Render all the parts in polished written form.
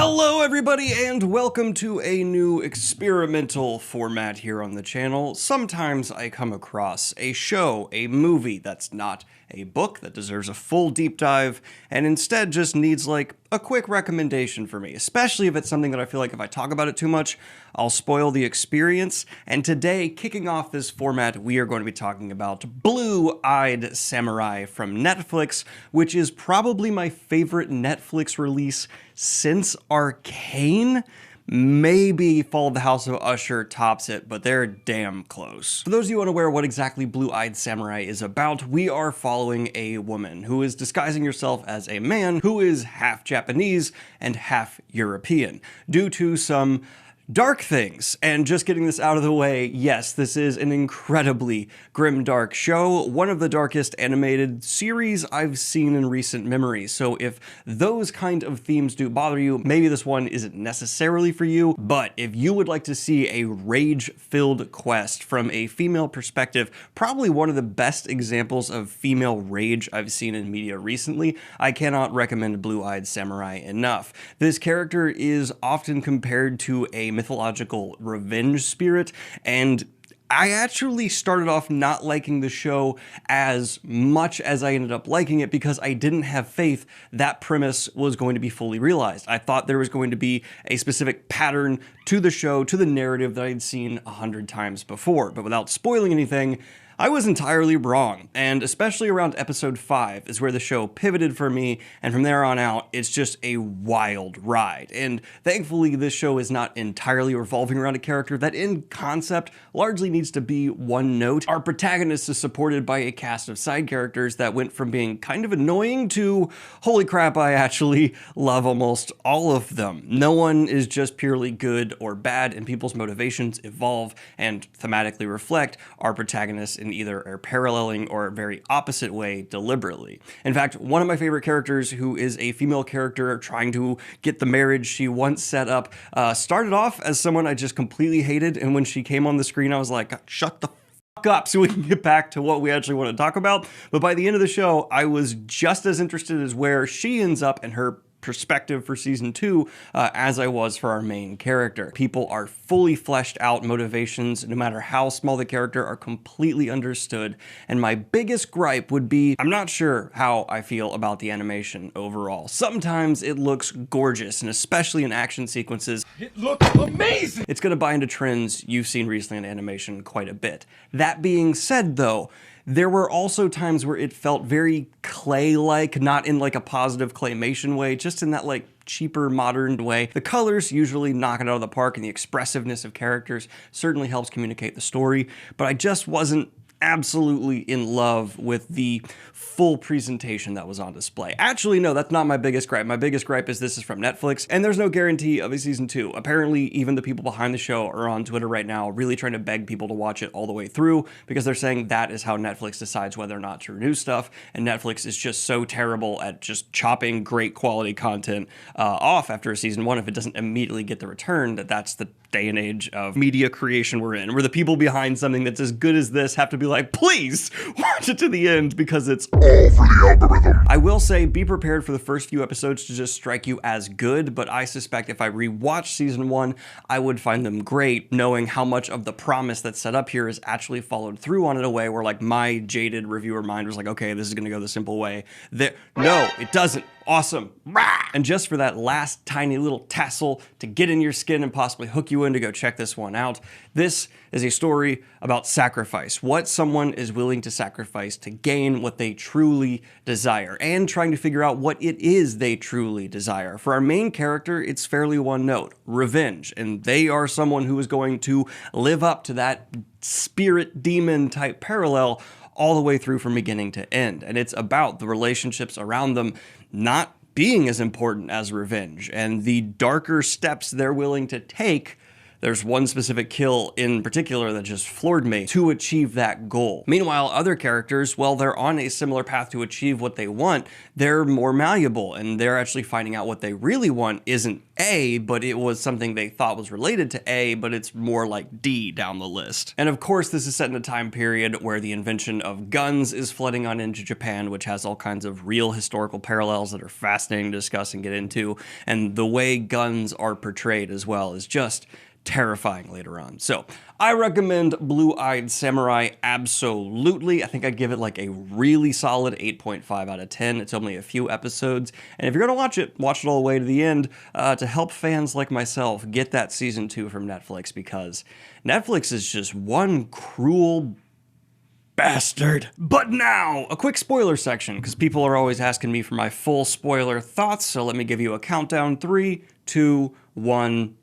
Hello everybody and welcome to a new experimental format here on the channel. Sometimes I come across a show, a movie that's not a book that deserves a full deep dive and instead just needs like a quick recommendation for me, especially if it's something that I feel like if I talk about it too much, I'll spoil the experience. And today, kicking off this format, we are going to be talking about Blue-Eyed Samurai from Netflix, which is probably my favorite Netflix release since Arcane. Maybe Fall of the House of Usher tops it, but they're damn close. For those of you unaware what exactly Blue-Eyed Samurai is about, we are following a woman who is disguising herself as a man who is half Japanese and half European due to some dark things. And just getting this out of the way, yes, this is an incredibly grim-dark show, one of the darkest animated series I've seen in recent memory. So if those kind of themes do bother you, maybe this one isn't necessarily for you, but if you would like to see a rage-filled quest from a female perspective, probably one of the best examples of female rage I've seen in media recently, I cannot recommend Blue-Eyed Samurai enough. This character is often compared to a mythological revenge spirit, and I actually started off not liking the show as much as I ended up liking it because I didn't have faith that premise was going to be fully realized. I thought there was going to be a specific pattern to the show, to the narrative that I'd seen 100 times before, but without spoiling anything, I was entirely wrong, and especially around episode 5 is where the show pivoted for me, and from there on out, it's just a wild ride. And thankfully, this show is not entirely revolving around a character that in concept largely needs to be one note. Our protagonist is supported by a cast of side characters that went from being kind of annoying to, holy crap, I actually love almost all of them. No one is just purely good or bad, and people's motivations evolve and thematically reflect our protagonists in either a paralleling or a very opposite way deliberately. In fact, one of my favorite characters, who is a female character trying to get the marriage she once set up, started off as someone I just completely hated, and when she came on the screen, I was like, shut the fuck up so we can get back to what we actually want to talk about. But by the end of the show, I was just as interested as where she ends up and her perspective for season 2 as I was for our main character. People are fully fleshed out motivations, no matter how small the character, are completely understood. And my biggest gripe would be, I'm not sure how I feel about the animation overall. Sometimes it looks gorgeous, and especially in action sequences, it looks amazing! It's gonna buy into trends you've seen recently in animation quite a bit. That being said though, there were also times where it felt very clay-like, not in like a positive claymation way, just in that like cheaper modern way. The colors usually knock it out of the park, and the expressiveness of characters certainly helps communicate the story, but I just wasn't absolutely in love with the full presentation that was on display. Actually, no, that's not my biggest gripe. My biggest gripe is this is from Netflix, and there's no guarantee of a season 2. Apparently, even the people behind the show are on Twitter right now really trying to beg people to watch it all the way through, because they're saying that is how Netflix decides whether or not to renew stuff, and Netflix is just so terrible at just chopping great quality content off after a season 1 if it doesn't immediately get the return. That's the day and age of media creation we're in, where the people behind something that's as good as this have to be like, please watch it to the end because it's all for the algorithm. I will say, be prepared for the first few episodes to just strike you as good, but I suspect if I rewatch season 1, I would find them great, knowing how much of the promise that's set up here is actually followed through on in a way where like my jaded reviewer mind was like, okay, this is gonna go the simple way. No, it doesn't. Awesome. And just for that last tiny little tassel to get in your skin and possibly hook you in to go check this one out, this is a story about sacrifice, what someone is willing to sacrifice to gain what they truly desire, and trying to figure out what it is they truly desire. For our main character, it's fairly one note, revenge, and they are someone who is going to live up to that spirit demon type parallel all the way through from beginning to end. And it's about the relationships around them not being as important as revenge, and the darker steps they're willing to take There's one specific kill in particular that just floored me to achieve that goal. Meanwhile, other characters, well, they're on a similar path to achieve what they want. They're more malleable, and they're actually finding out what they really want isn't A, but it was something they thought was related to A, but it's more like D down the list. And of course, this is set in a time period where the invention of guns is flooding on into Japan, which has all kinds of real historical parallels that are fascinating to discuss and get into. And the way guns are portrayed as well is just terrifying later on. So I recommend Blue-Eyed Samurai absolutely. I think I'd give it like a really solid 8.5 out of 10. It's only a few episodes. And if you're gonna watch it all the way to the end to help fans like myself get that season 2 from Netflix, because Netflix is just one cruel bastard. But now, a quick spoiler section, because people are always asking me for my full spoiler thoughts, so let me give you a countdown. 3, 2, 1...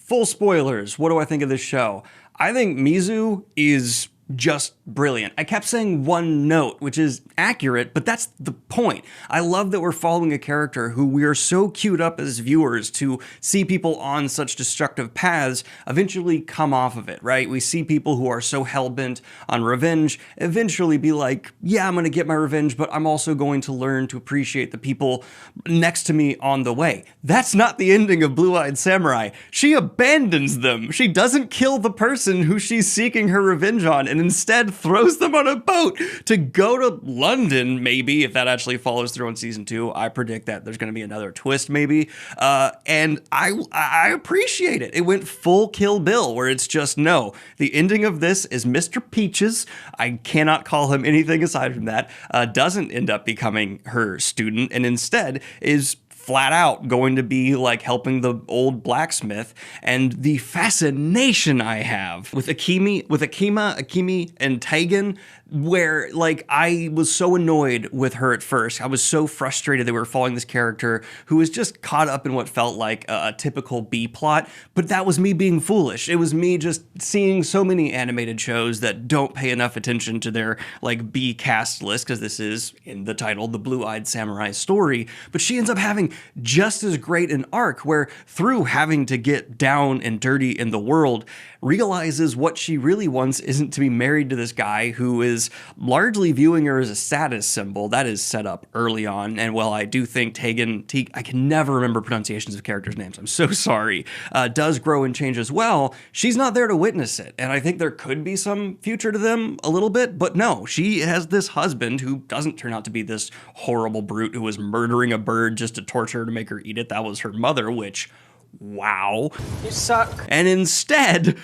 Full spoilers. What do I think of this show? I think Mizu is just brilliant. I kept saying one note, which is accurate, but that's the point. I love that we're following a character who we are so queued up as viewers to see people on such destructive paths eventually come off of it, right? We see people who are so hell-bent on revenge eventually be like, yeah, I'm gonna get my revenge, but I'm also going to learn to appreciate the people next to me on the way. That's not the ending of Blue-Eyed Samurai. She abandons them. She doesn't kill the person who she's seeking her revenge on, and instead throws them on a boat to go to London, maybe, if that actually follows through on season 2. I predict that there's going to be another twist, maybe. And I appreciate it. It went full Kill Bill, where it's just, no, the ending of this is Mr. Peaches. I cannot call him anything aside from that. Doesn't end up becoming her student, and instead is flat out going to be like helping the old blacksmith. And the fascination I have with Akimi, and Tegan, where like I was so annoyed with her at first. I was so frustrated that we were following this character who was just caught up in what felt like a typical B plot, but that was me being foolish. It was me just seeing so many animated shows that don't pay enough attention to their like B cast list, because this is in the title, the Blue-Eyed Samurai story, but she ends up having just as great an arc where, through having to get down and dirty in the world, realizes what she really wants isn't to be married to this guy who is largely viewing her as a status symbol. That is set up early on. And while I do think Tegan, I can never remember pronunciations of characters' names, I'm so sorry, does grow and change as well, she's not there to witness it. And I think there could be some future to them a little bit, but no, she has this husband who doesn't turn out to be this horrible brute who was murdering a bird just to torture her to make her eat it. That was her mother, which, wow. You suck. And instead,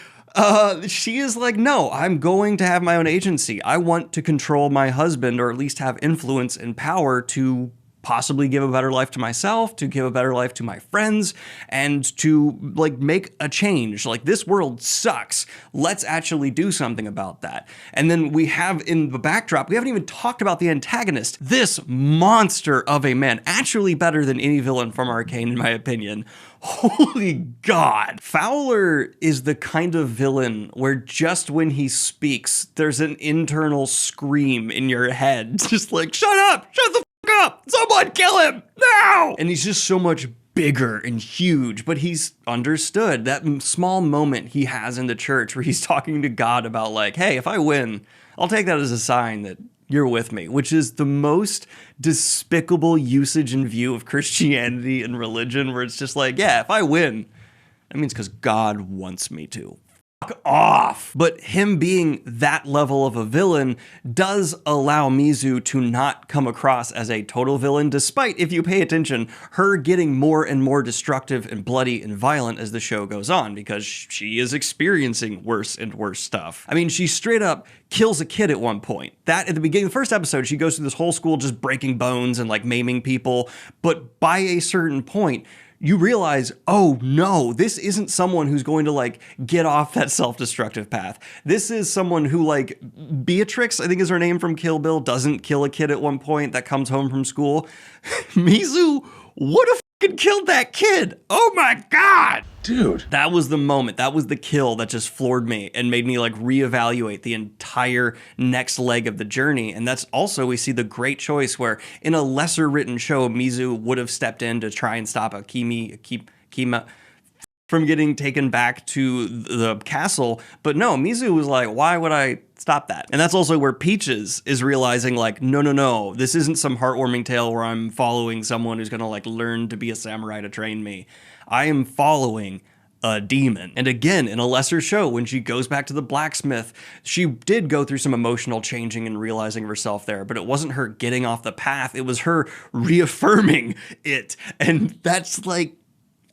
she is like, no, I'm going to have my own agency. I want to control my husband, or at least have influence and power to possibly give a better life to myself, to give a better life to my friends, and to like make a change. Like, this world sucks. Let's actually do something about that. And then we have in the backdrop, we haven't even talked about the antagonist, this monster of a man, actually better than any villain from Arcane in my opinion. Holy God. Fowler is the kind of villain where just when he speaks, there's an internal scream in your head. Just like, shut up, shut the up! Someone kill him! Now! And he's just so much bigger and huge, but he's understood. That small moment he has in the church where he's talking to God about like, hey, if I win, I'll take that as a sign that you're with me, which is the most despicable usage and view of Christianity and religion, where it's just like, yeah, if I win, that means because God wants me to. Off. But him being that level of a villain does allow Mizu to not come across as a total villain, despite, if you pay attention, her getting more and more destructive and bloody and violent as the show goes on, because she is experiencing worse and worse stuff. I mean, she straight up kills a kid at one point. That, at the beginning of the first episode, she goes through this whole school just breaking bones and like maiming people, but by a certain point, you realize, oh no, this isn't someone who's going to like get off that self-destructive path. This is someone who, like, Beatrix, I think is her name from Kill Bill, doesn't kill a kid at one point that comes home from school. Mizu would have fucking killed that kid. Oh my God. Dude. That was the moment. That was the kill that just floored me and made me like reevaluate the entire next leg of the journey. And that's also, we see the great choice where in a lesser written show, Mizu would have stepped in to try and stop Akima from getting taken back to the castle. But no, Mizu was like, why would I stop that? And that's also where Peaches is realizing like, no, this isn't some heartwarming tale where I'm following someone who's gonna like learn to be a samurai to train me. I am following a demon. And again, in a lesser show, when she goes back to the blacksmith, she did go through some emotional changing and realizing of herself there, but it wasn't her getting off the path. It was her reaffirming it. And that's like,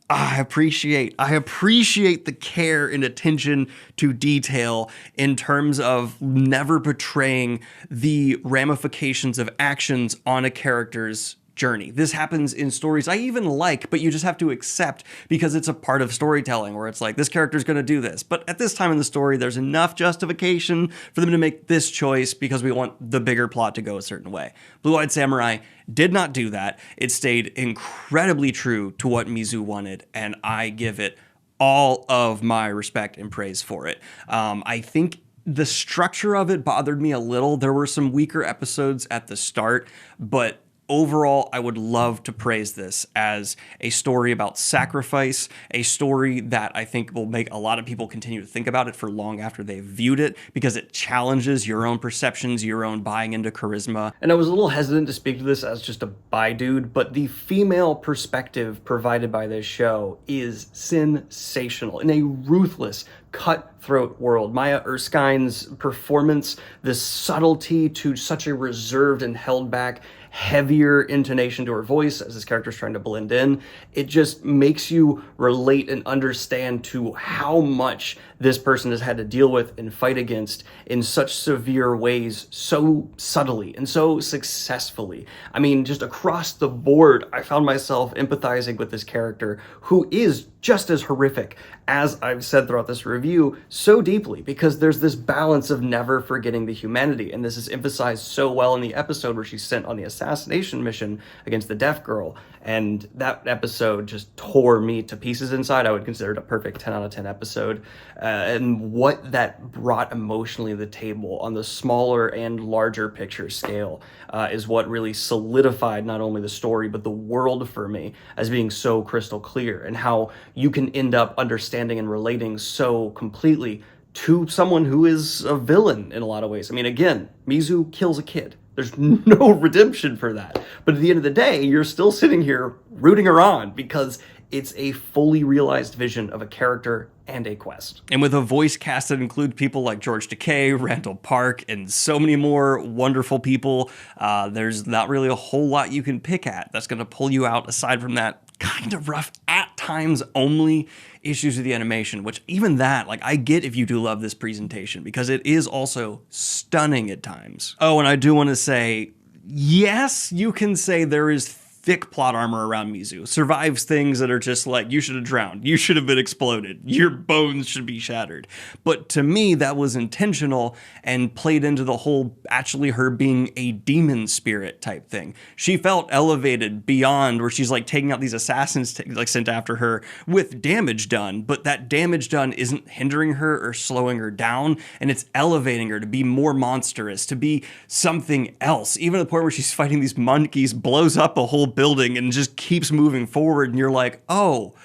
I appreciate the care and attention to detail in terms of never betraying the ramifications of actions on a character's journey. This happens in stories I even like, but you just have to accept because it's a part of storytelling where it's like, this character's going to do this. But at this time in the story, there's enough justification for them to make this choice because we want the bigger plot to go a certain way. Blue-Eyed Samurai did not do that. It stayed incredibly true to what Mizu wanted, and I give it all of my respect and praise for it. I think the structure of it bothered me a little. There were some weaker episodes at the start, but overall, I would love to praise this as a story about sacrifice, a story that I think will make a lot of people continue to think about it for long after they've viewed it, because it challenges your own perceptions, your own buying into charisma. And I was a little hesitant to speak to this as just a bi dude, but the female perspective provided by this show is sensational in a ruthless, cutthroat world. Maya Erskine's performance, the subtlety to such a reserved and held back, heavier intonation to her voice as this character's trying to blend in, it just makes you relate and understand to how much this person has had to deal with and fight against in such severe ways, so subtly and so successfully. I mean, just across the board, I found myself empathizing with this character who is just as horrific as I've said throughout this review so deeply, because there's this balance of never forgetting the humanity. And this is emphasized so well in the episode where she's sent on the assassination mission against the deaf girl. And that episode just tore me to pieces inside. I would consider it a perfect 10 out of 10 episode. And what that brought emotionally to the table on the smaller and larger picture scale is what really solidified not only the story, but the world for me as being so crystal clear, and how you can end up understanding and relating so completely to someone who is a villain in a lot of ways. I mean, again, Mizu kills a kid. There's no redemption for that. But at the end of the day, you're still sitting here rooting her on because it's a fully realized vision of a character and a quest. And with a voice cast that includes people like George Takei, Randall Park, and so many more wonderful people, there's not really a whole lot you can pick at that's going to pull you out aside from that kind of rough, at times only, issues with the animation, which even that, like, I get if you do love this presentation, because it is also stunning at times. Oh, and I do want to say, yes, you can say there is thick plot armor around Mizu. Survives things that are just like, you should have drowned, you should have been exploded, your bones should be shattered. But to me, that was intentional and played into the whole actually her being a demon spirit type thing. She felt elevated beyond where she's like taking out these assassins like sent after her with damage done, but that damage done isn't hindering her or slowing her down, and it's elevating her to be more monstrous, to be something else. Even to the point where she's fighting these monkeys, blows up a whole building and just keeps moving forward, and you're like, oh,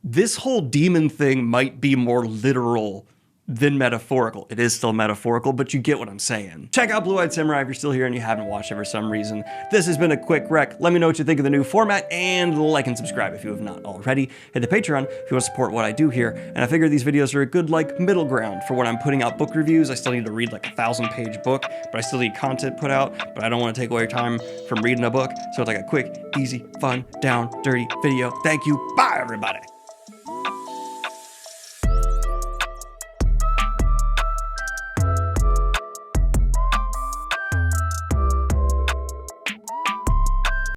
this whole demon thing might be more literal than metaphorical. It is still metaphorical, but you get what I'm saying. Check out Blue-Eyed Samurai if you're still here and you haven't watched it for some reason. This has been a quick rec. Let me know what you think of the new format, and like and subscribe if you have not already. Hit the Patreon if you want to support what I do here. And I figure these videos are a good like middle ground for when I'm putting out book reviews. I still need to read like a 1,000-page book, but I still need content put out, but I don't want to take away your time from reading a book. So it's like a quick, easy, fun, down, dirty video. Thank you. Bye, everybody.